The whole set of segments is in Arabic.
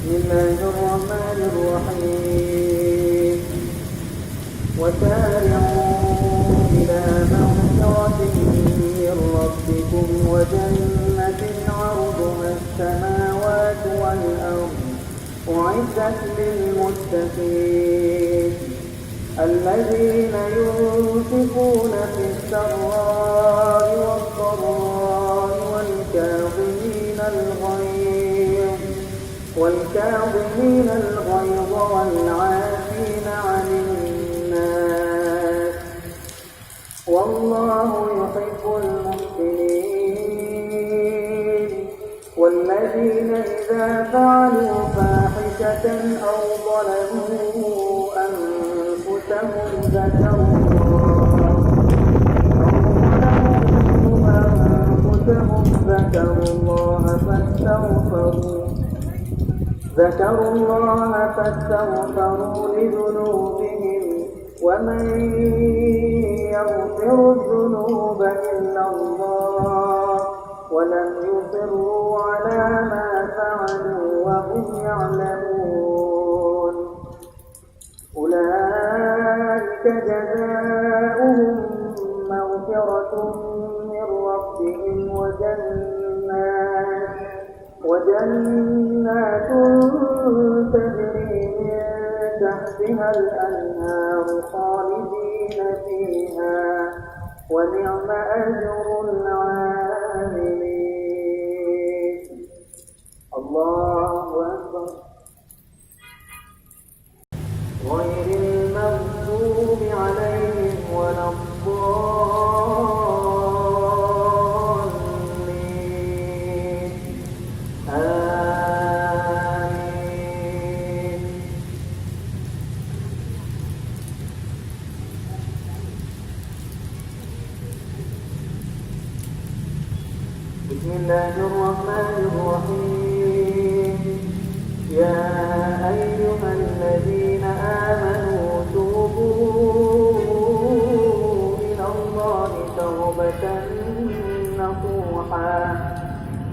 الله الرحمن الرحيم وسارعوا إلى مغفرة من ربكم وجنة عرضها السماوات والأرض أعدت للمتقين الذين ينفقون في السراء والضراء والكاظمين الغيظ والعافين عن الناس والله يحب المحسنين والذين إذا فعلوا فاحشة أو ظلموا أنفسهم ذكروا الله فاستغفروا لذنوبهم ومن يغفر الذنوب إلا الله ولم يصروا على ما فعلوا وهم يعلمون أولئك جزاؤهم مغفرة من ربهم وجنات تجري من تحتها الأنهار خالدين فيها ونعم أجر العاملين. الله أكبر. غير المغضوب عليهم ولا الضالين. آمين. بسم الله الرحمن الرحيم. يا أيها الذين آمنوا توبوا إلى الله توبة نصوحا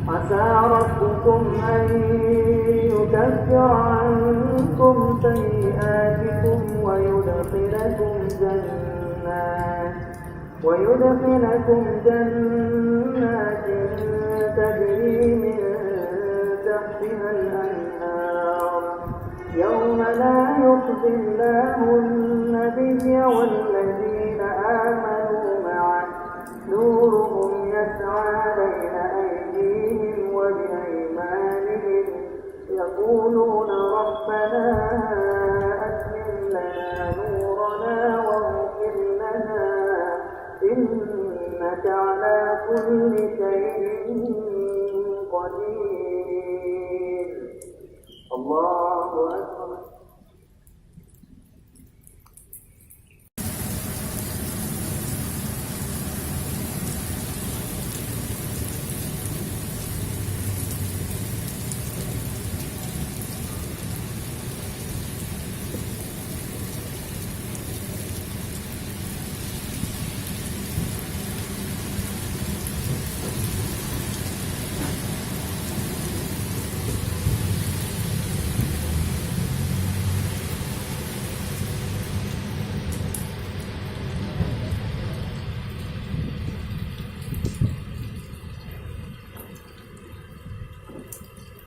عسى ربكم أن يكفر عنكم سيئاتكم ويدخلكم جنات تجري من تحتها الأنهار يوم لا يخزي الله النبي والذين آمنوا معه نورهم يسعى بين أيديهم وبأيمانهم يقولون ربنا أتمم لنا نورنا واغفر لنا إنك على كل شيء